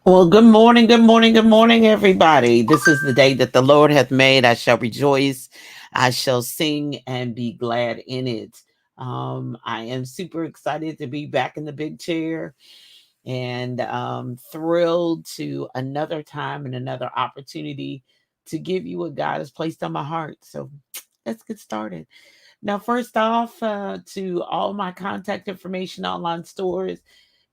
Well, good morning, good morning, good morning, everybody. This is the day that the Lord hath made. I shall rejoice, I shall sing and be glad in it. I am super excited to be back in the big chair and thrilled to another time and another opportunity to give you what God has placed on my heart. So let's get started. Now, first off, to all my contact information online stores,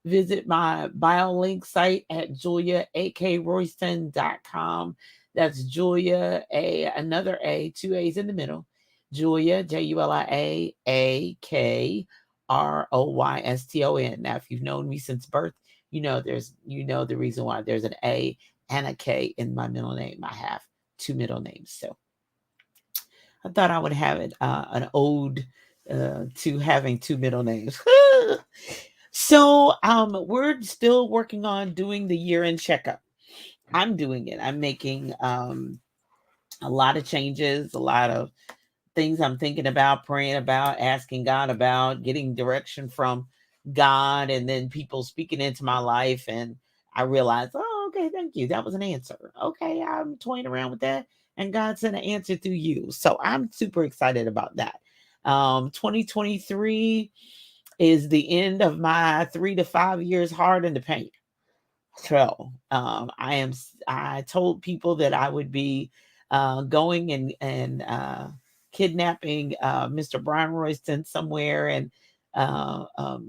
visit my bio link site at juliaakroyston.com. That's Julia, another A, two A's in the middle. Julia, JuliaAKROYSTON. Now, if you've known me since birth, you know the reason why there's an A and a K in my middle name. I have two middle names. So I thought I would have it an ode to having two middle names. So we're still working on doing the year-end checkup. I'm doing it. I'm making a lot of changes, a lot of things I'm thinking about, praying about, asking God about, getting direction from God, and then people speaking into my life. And I realized, oh, okay, thank you. That was an answer. Okay, I'm toying around with that, and God sent an answer through you. So I'm super excited about that. 2023 is the end of my 3 to 5 years hard in the paint. So I told people that I would be going and kidnapping Mr. Brian Royston somewhere and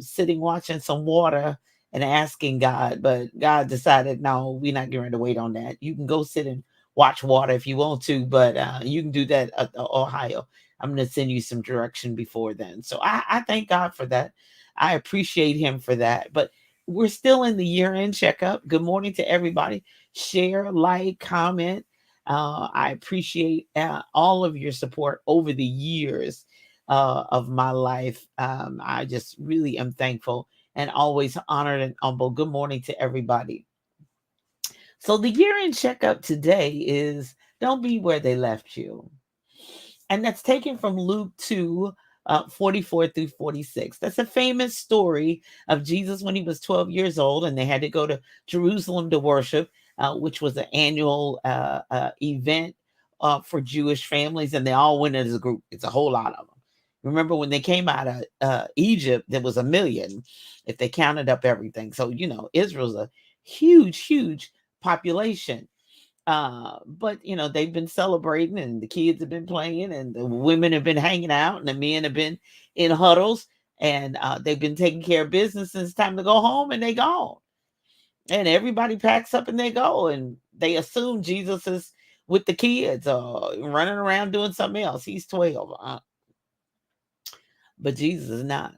sitting watching some water and asking God, but God decided, no, we're not going to wait on that. You can go sit and watch water if you want to, but you can do that at Ohio. I'm going to send you some direction before then. So I thank God for that. I appreciate him for that. But we're still in the year-end checkup. Good morning to everybody. Share, like, comment. I appreciate all of your support over the years of my life. I just really am thankful and always honored and humble. Good morning to everybody. So the year-end checkup today is don't be where they left you. And that's taken from Luke 2, 44 through 46. That's a famous story of Jesus when he was 12 years old and they had to go to Jerusalem to worship, which was an annual event for Jewish families, and they all went as a group. It's a whole lot of them. Remember when they came out of Egypt, there was a million if they counted up everything. So, Israel's a huge, huge population, but they've been celebrating and the kids have been playing and the women have been hanging out and the men have been in huddles, and they've been taking care of business and it's time to go home and they gone. And everybody packs up and they go and they assume Jesus is with the kids running around doing something else. He's 12. But Jesus is not.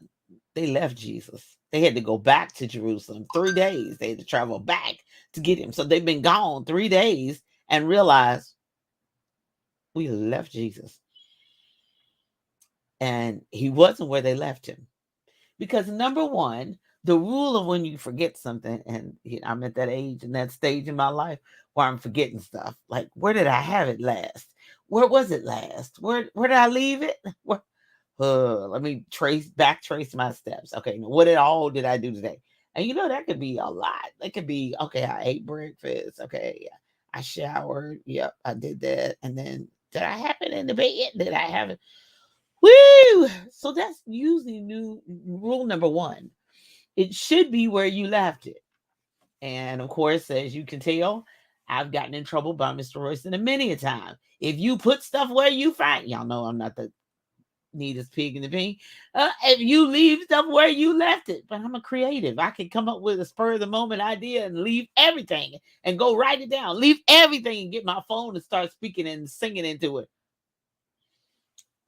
They left Jesus. They had to go back to Jerusalem 3 days. They had to travel back to get him. So they've been gone 3 days and realize we left Jesus. And he wasn't where they left him. Because number one, the rule of when you forget something, and I'm at that age and that stage in my life where I'm forgetting stuff. Like, where did I have it last? Where was it last? Where did I leave it? Let me trace my steps. Okay, now what at all did I do today? And that could be a lot. That could be, okay, I ate breakfast. Okay, I showered. Yep, I did that. And then did I have it in the bed? Did I have it? Woo! So that's usually new rule number one. It should be where you left it. And of course, as you can tell, I've gotten in trouble by Mr. Royston a many a time. If you put stuff where you find, y'all know I'm not the neatest pig in the pen. If you leave stuff where you left it, but I'm a creative. I can come up with a spur of the moment idea and leave everything and go write it down. Leave everything and get my phone and start speaking and singing into it.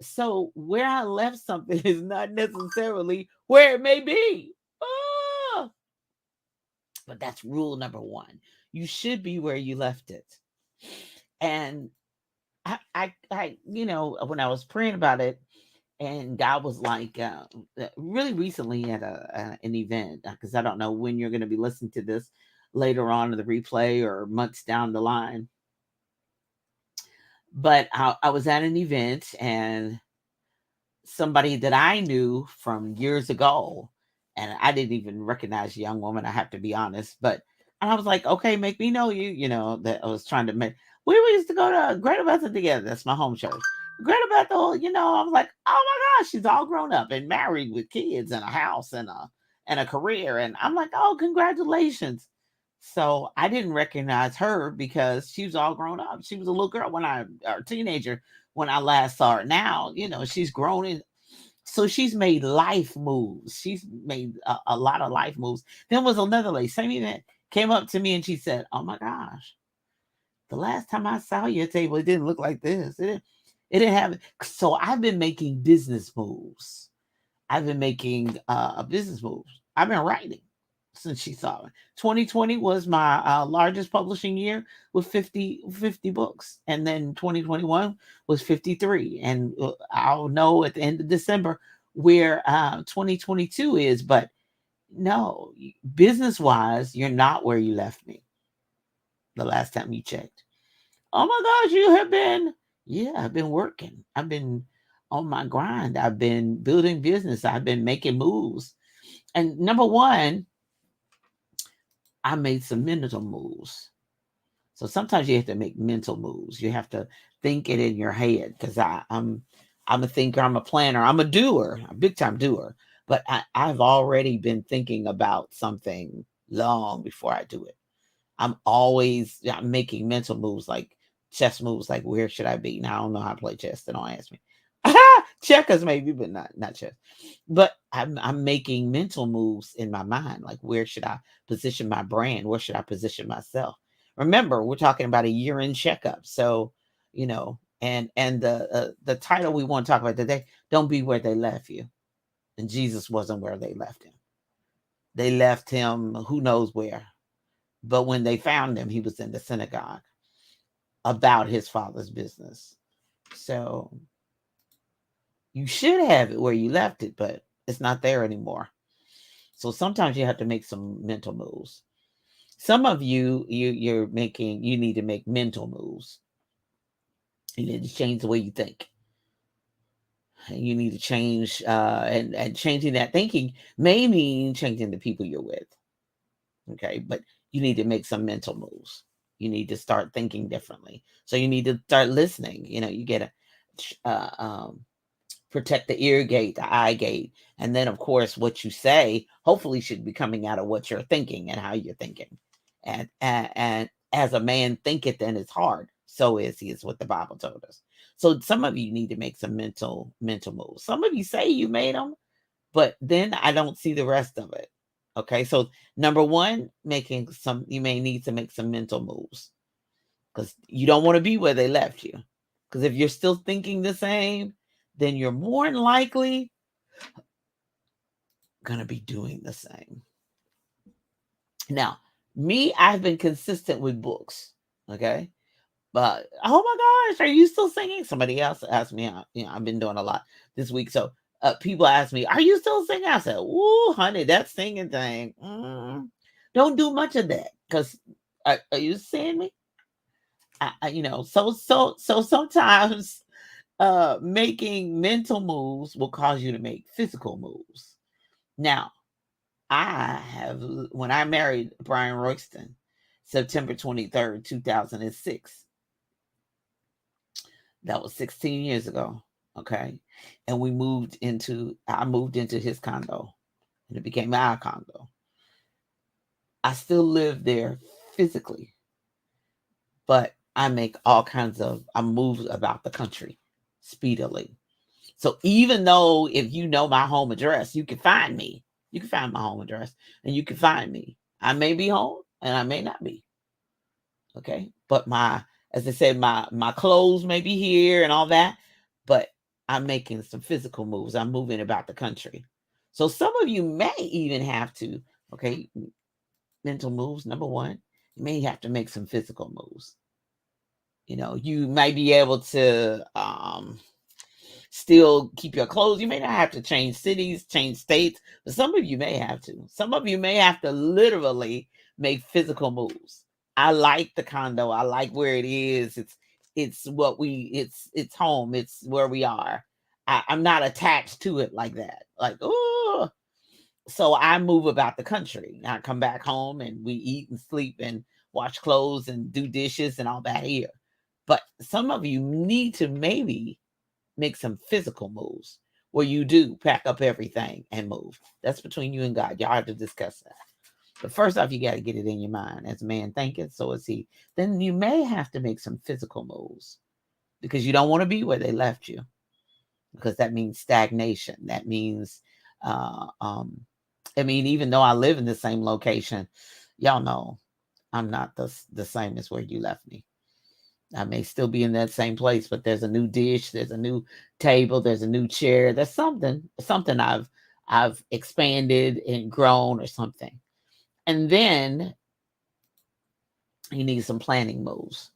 So where I left something is not necessarily where it may be. Ah! But that's rule number one. You should be where you left it. And when I was praying about it, and God was like, really recently at an event, because I don't know when you're going to be listening to this later on in the replay or months down the line. But I was at an event and somebody that I knew from years ago, and I didn't even recognize the young woman, I have to be honest, but And I was like, okay, make me know you. You know, that I was trying to make. We used to go to Greater Bethel together. That's my home church. Greater Bethel, you know, I was like, oh my gosh, she's all grown up and married with kids and a house and a career. And I'm like, oh, congratulations. So I didn't recognize her because she was all grown up. She was a little girl or teenager when I last saw her. Now, you know, she's grown in. So she's made life moves. She's made a lot of life moves. Then was another lady, same event, came up to me and she said, "Oh my gosh, the last time I saw your table, it didn't look like this. It didn't have." So I've been making business moves. I've been making business moves. I've been writing since she saw it. 2020 was my largest publishing year with 50 books. And then 2021 was 53. And I'll know at the end of December where 2022 is. But no, business wise, you're not where you left me the last time you checked. Oh my gosh, you have been. Yeah, I've been working. I've been on my grind. I've been building business. I've been making moves. And number one, I made some mental moves. So sometimes you have to make mental moves. You have to think it in your head because I'm a thinker, I'm a planner, I'm a doer, a big time doer. But I've already been thinking about something long before I do it. I'm making mental moves like chess moves, like where should I be? Now I don't know how to play chess, so don't ask me. Checkers maybe, but not chess. But I'm making mental moves in my mind, like where should I position my brand? Where should I position myself? Remember, we're talking about a year-end checkup. So, you know, and the title we want to talk about today, don't be where they left you. And Jesus wasn't where they left him. They left him who knows where. But when they found him, he was in the synagogue about his father's business. So you should have it where you left it, but it's not there anymore. So sometimes you have to make some mental moves. Some of you need to make mental moves. You need to change the way you think. And you need to change and changing that thinking may mean changing the people you're with. Okay, but you need to make some mental moves. You need to start thinking differently. So you need to start listening. You know, you get to protect the ear gate, the eye gate, and then of course what you say hopefully should be coming out of what you're thinking and how you're thinking. And as a man thinketh in his heart, so is he, is what the Bible told us. So some of you need to make some mental moves. Some of you say you made them, but then I don't see the rest of it. Okay, so number one, you may need to make some mental moves because you don't want to be where they left you. Because if you're still thinking the same, then you're more than likely going to be doing the same. Now, I've been consistent with books. Okay. But oh my gosh, are you still singing? Somebody else asked me. I've been doing a lot this week. So people ask me, "Are you still singing?" I said, "Ooh, honey, that singing thing, don't do much of that." Because are you seeing me? So sometimes making mental moves will cause you to make physical moves. Now, when I married Brian Royston, September 23rd, 2006. That was 16 years ago. Okay. And I moved into his condo and it became our condo. I still live there physically, but I make I move about the country speedily. So even though if you know my home address, you can find me. You can find my home address and you can find me. I may be home and I may not be. Okay. But as I said, my clothes may be here and all that, but I'm making some physical moves. I'm moving about the country. So some of you may even have to, okay, mental moves. Number one, you may have to make some physical moves. You know, you might be able to still keep your clothes. You may not have to change cities, change states, but some of you may have to. Some of you may have to literally make physical moves. I like the condo. I like where it is. It's home. It's where we are. I'm not attached to it like that. Like, oh, So I move about the country. I come back home and we eat and sleep and wash clothes and do dishes and all that here. But some of you need to maybe make some physical moves where you do pack up everything and move. That's between you and God. Y'all have to discuss that. But first off, you got to get it in your mind. As a man thinketh, so is he. Then you may have to make some physical moves because you don't want to be where they left you, because that means stagnation. That means, uh, um, I mean, even though I live in the same location, y'all know I'm not the same as where you left me. I may still be in that same place, but there's a new dish, there's a new table, there's a new chair. There's something I've expanded and grown or something. And then you need some planning moves.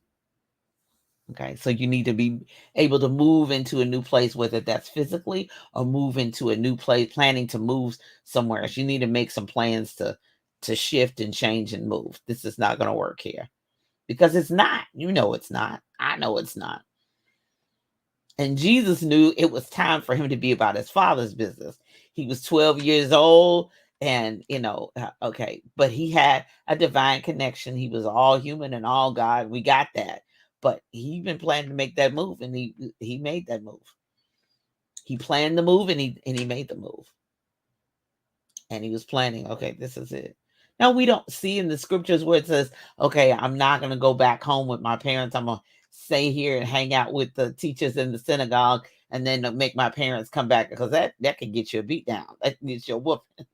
Okay, so you need to be able to move into a new place, whether that's physically or move into a new place, planning to move somewhere else. You need to make some plans to shift and change and move. This is not going to work here because it's not. You know it's not. I know it's not. And Jesus knew it was time for him to be about his father's business. He was 12 years old, and okay, but he had a divine connection. He was all human and all God. We got that. But he been planning to make that move, and he made that move. He planned the move, and he made the move. And he was planning, okay, this is it. Now we don't see in the scriptures where it says, okay, I'm not going to go back home with my parents. I'm going to stay here and hang out with the teachers in the synagogue and then make my parents come back, because that can get you a beat down. That can get you a whooping.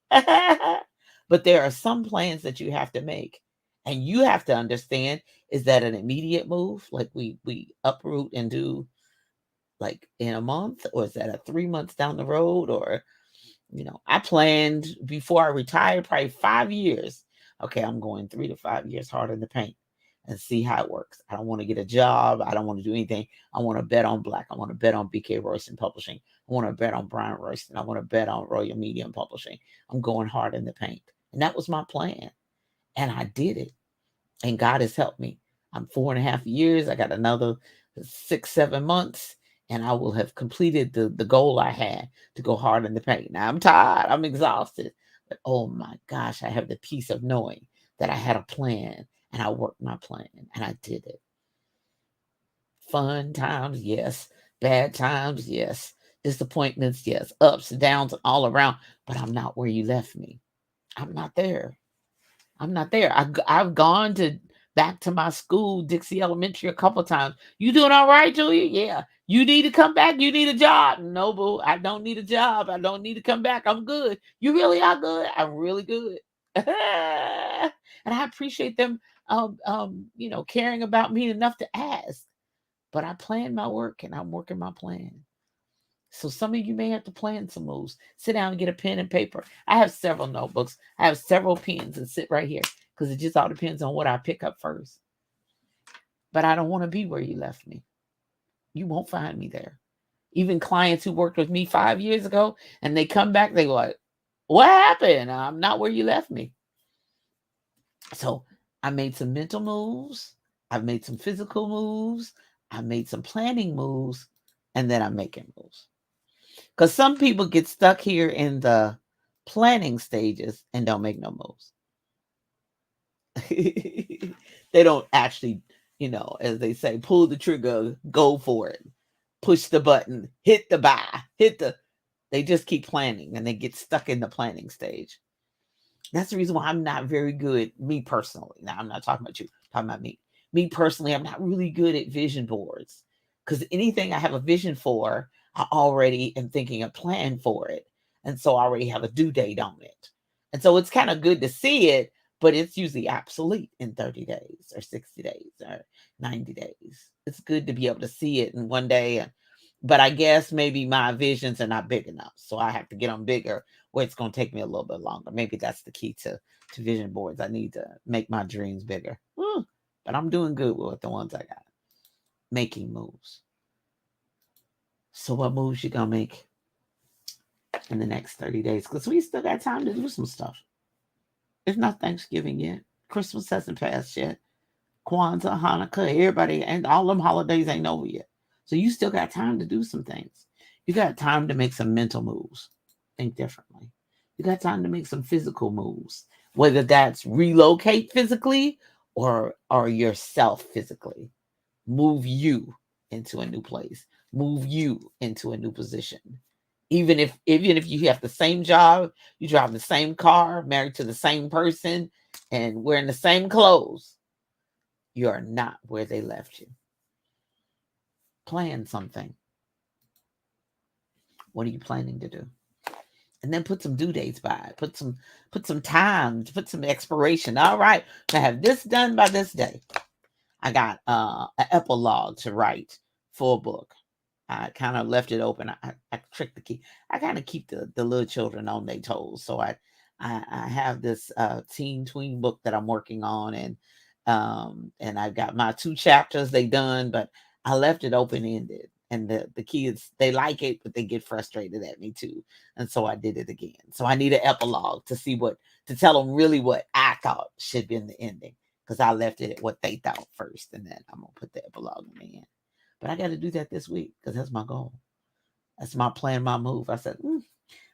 But there are some plans that you have to make. And you have to understand, is that an immediate move? Like we uproot and do like in a month? Or is that a 3 months down the road? Or I planned before I retired, probably 5 years. Okay, I'm going 3 to 5 years hard in the paint and see how it works. I don't want to get a job. I don't want to do anything. I want to bet on Black. I want to bet on BK Royston Publishing. I want to bet on Brian Royston. I want to bet on Royal Media and Publishing. I'm going hard in the paint. And that was my plan. And I did it. And God has helped me. I'm 4.5 years. I got another 6, 7 months, and I will have completed the goal I had to go hard in the paint. Now I'm tired. I'm exhausted. But oh my gosh, I have the peace of knowing that I had a plan and I worked my plan and I did it. Fun times, yes. Bad times, yes. Disappointments, yes. Ups and downs all around. But I'm not where you left me. I'm not there. I'm not there. I've gone back to my school, Dixie Elementary, a couple of times. You doing all right, Julia? Yeah. You need to come back. You need a job. No, boo. I don't need a job. I don't need to come back. I'm good. You really are good. I'm really good. And I appreciate them, caring about me enough to ask. But I plan my work and I'm working my plan. So some of you may have to plan some moves. Sit down and get a pen and paper. I have several notebooks. I have several pens and sit right here, because it just all depends on what I pick up first. But I don't want to be where you left me. You won't find me there. Even clients who worked with me 5 years ago and they come back, they go like, what happened? I'm not where you left me. So I made some mental moves. I've made some physical moves. I made some planning moves. And then I'm making moves. Because some people get stuck here in the planning stages and don't make no moves. They don't actually, as they say, pull the trigger, go for it, push the button, hit the buy, they just keep planning and they get stuck in the planning stage. That's the reason why I'm not very good, me personally. Now, I'm not talking about you, I'm talking about me. Me personally, I'm not really good at vision boards, because anything I have a vision for, I already am thinking a plan for it. And so I already have a due date on it. And so it's kind of good to see it, but it's usually obsolete in 30 days or 60 days or 90 days. It's good to be able to see it in one day. But I guess maybe my visions are not big enough. So I have to get them bigger, where it's going to take me a little bit longer. Maybe that's the key to vision boards. I need to make my dreams bigger. But I'm doing good with the ones I got. Making moves. So what moves you going to make in the next 30 days? Because we still got time to do some stuff. It's not Thanksgiving yet. Christmas hasn't passed yet. Kwanzaa, Hanukkah, everybody, and all them holidays ain't over yet. So you still got time to do some things. You got time to make some mental moves. Think differently. You got time to make some physical moves, whether that's relocate physically or yourself physically. Move you into a new place. Move you into a new position. Even if you have the same job, you drive the same car, married to the same person, and wearing the same clothes, you are not where they left you. Plan something. What are you planning to do? And then put some due dates by it. Put some time, put some expiration. All right, to have this done by this day. I got an epilogue to write for a book. I kind of left it open. I tricked the key. I kind of keep the little children on their toes. So I have this teen tween book that I'm working on, and I've got my 2 chapters they done, but I left it open ended. And the kids, they like it, but they get frustrated at me too. And so I did it again. So I need an epilogue to tell them really what I thought should be in the ending, because I left it at what they thought first, and then I'm gonna put the epilogue in the end. But I got to do that this week because that's my goal. That's my plan, my move. I said,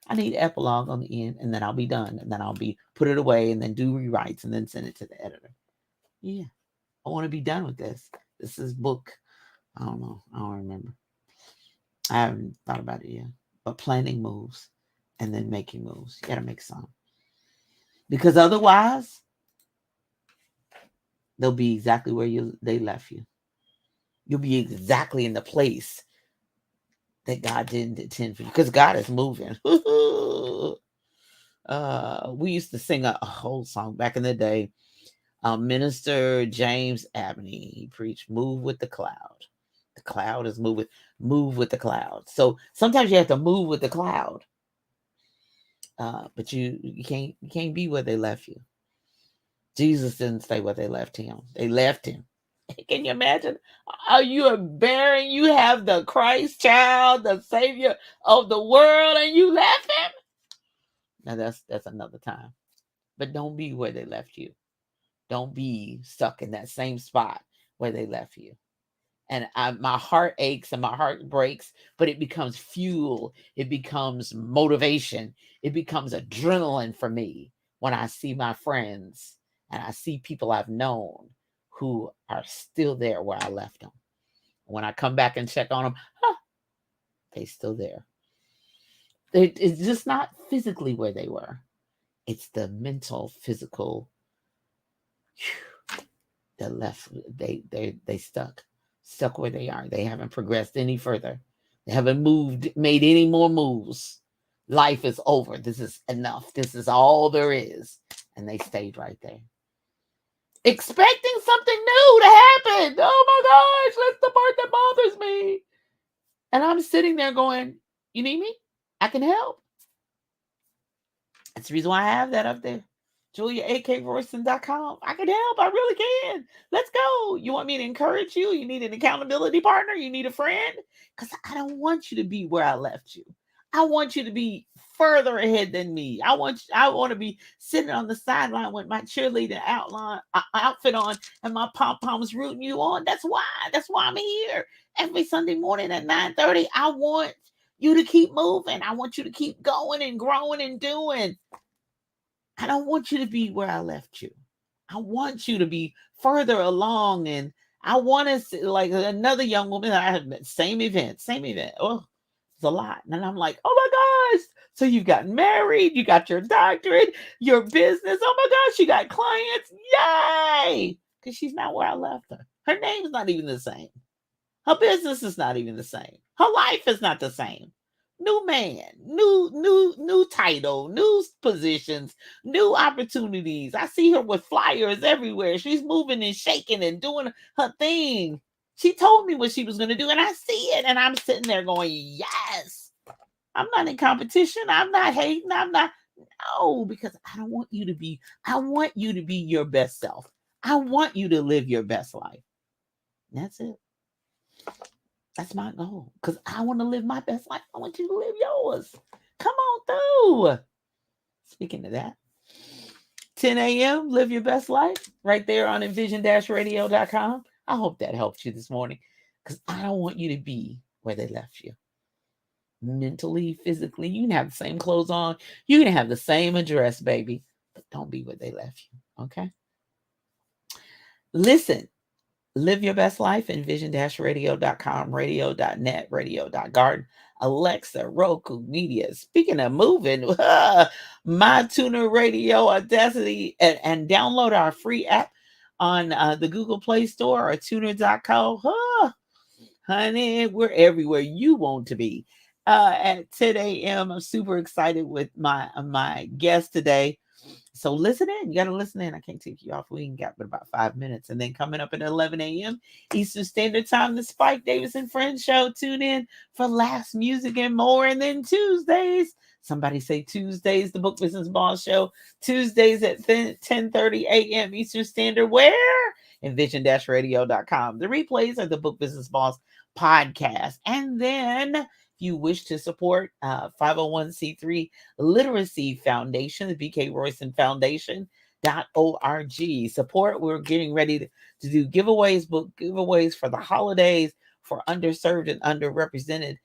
I need epilogue on the end, and then I'll be done, and then I'll put it away, and then do rewrites, and then send it to the editor. Yeah, I want to be done with this. This is book. I don't know. I don't remember. I haven't thought about it yet. But planning moves and then making moves. You got to make some. Because otherwise, they'll be exactly where they left you. You'll be exactly in the place that God didn't intend for you, because God is moving. We used to sing a whole song back in the day. Minister James Abney, he preached, "Move with the cloud." The cloud is moving. Move with the cloud. So sometimes you have to move with the cloud, but you can't be where they left you. Jesus didn't stay where they left him. They left him. Can you imagine? You are barren. You have the Christ child, the Savior of the world, and you left him. Now that's another time. But don't be where they left you. Don't be stuck in that same spot where they left you. And my heart aches and my heart breaks, but it becomes fuel. It becomes motivation. It becomes adrenaline for me when I see my friends and I see people I've known who are still there where I left them. When I come back and check on them, they're still there. It's just not physically where they were. It's the mental, physical. They left. They stuck where they are. They haven't progressed any further. They haven't made any more moves. Life is over. This is enough. This is all there is. And they stayed right there, expecting something new to happen. Oh my gosh, that's the part that bothers me. And I'm sitting there going, you need me? I can help. That's the reason why I have that up there. JuliaAKRoyston.com. I can help. I really can. Let's go. You want me to encourage you? You need an accountability partner? You need a friend? Because I don't want you to be where I left you. I want you to be further ahead than me. I want to be sitting on the sideline with my cheerleading outfit on and my pom-poms rooting you on. That's why I'm here every Sunday morning at 9:30. I want you to keep moving. I want you to keep going and growing and doing. I don't want you to be where I left you. I want you to be further along. And I want to see, like another young woman that I had met, same event. Oh, it's a lot. And I'm like, oh my gosh. So you've gotten married, you got your doctorate, your business. Oh my gosh, you got clients. Yay. Because she's not where I left her. Her name's not even the same. Her business is not even the same. Her life is not the same. New man, new title, new positions, new opportunities. I see her with flyers everywhere. She's moving and shaking and doing her thing. She told me what she was going to do, and I see it, and I'm sitting there going, yes. I'm not in competition. I'm not hating. No, because I want you to be your best self. I want you to live your best life. That's it. That's my goal, because I want to live my best life. I want you to live yours. Come on through. Speaking of that, 10 a.m., live your best life right there on envision-radio.com. I hope that helped you this morning, because I don't want you to be where they left you. mentally, physically. You can have the same clothes on. You can have the same address, baby, but don't be where they left you. Okay. Listen, live your best life. Envision-radio.com, radio.net, radio.garden, Alexa, Roku, Media. Speaking of moving, My Tuner Radio, Audacity, and download our free app on the Google Play Store or tuner.co. Honey, we're everywhere you want to be. At 10 a.m., I'm super excited with my guest today. So listen in. You got to listen in. I can't take you off. We ain't got but about 5 minutes. And then coming up at 11 a.m. Eastern Standard Time, the Spike Davis and Friends Show. Tune in for Last Music and more. And then Tuesdays, somebody say Tuesdays, the Book Business Boss Show. Tuesdays at 10:30 a.m. Eastern Standard. Where? Envision-radio.com. The replays are the Book Business Boss podcast. And then if you wish to support 501c3 Literacy Foundation, the BK Royston Foundation.org. Support. We're getting ready to do giveaways, book giveaways for the holidays for underserved and underrepresented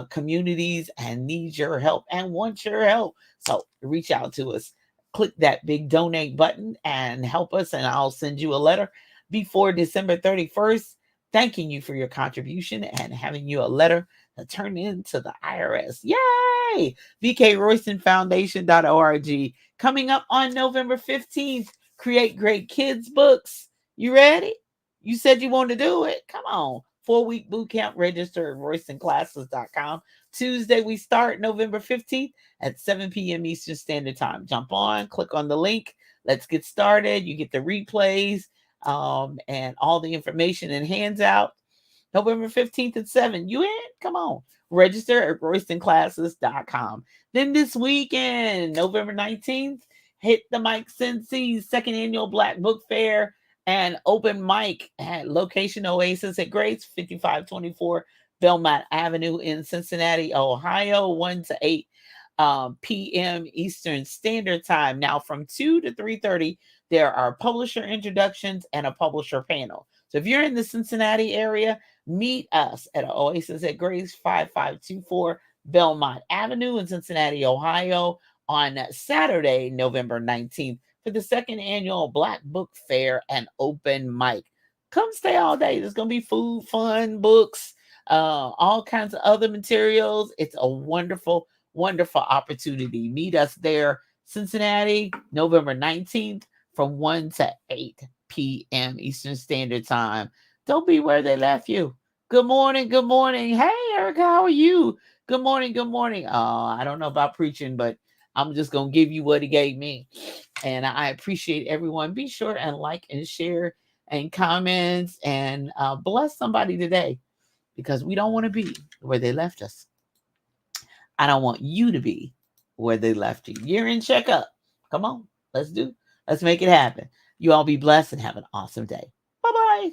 communities, and need your help and want your help. So reach out to us. Click that big donate button and help us, and I'll send you a letter before December 31st, thanking you for your contribution and having you a letter to turn into the IRS. Yay! VKRoystonFoundation.org. Coming up on November 15th, Create Great Kids books. You ready? You said you want to do it. Come on. 4-week boot camp. Register at RoystonClasses.com. Tuesday, we start November 15th at 7 p.m. Eastern Standard Time. Jump on, click on the link. Let's get started. You get the replays and all the information and hands out. November 15th at 7. You in? Come on. Register at RoystonClasses.com. Then this weekend, November 19th, hit the Mike Sensei's second annual Black Book Fair and open mic at location Oasis at Grace, 5524 Belmont Avenue in Cincinnati, Ohio, 1 to 8 p.m. Eastern Standard Time. Now from 2 to 3:30, there are publisher introductions and a publisher panel. So if you're in the Cincinnati area, meet us at Oasis at Grace, 5524 Belmont Avenue in Cincinnati, Ohio, on Saturday, November 19th, for the second annual Black Book Fair and open mic. Come stay all day. There's going to be food, fun, books, all kinds of other materials. It's a wonderful, wonderful opportunity. Meet us there, Cincinnati, November 19th from 1 to 8 p.m. Eastern Standard Time. Don't be where they left you. Good morning. Good morning. Hey, Erica, how are you? Good morning. Good morning. I don't know about preaching, but I'm just going to give you what he gave me. And I appreciate everyone. Be sure and like and share and comments and bless somebody today, because we don't want to be where they left us. I don't want you to be where they left you. Year-end checkup. Come on. Let's make it happen. You all be blessed and have an awesome day. Bye-bye.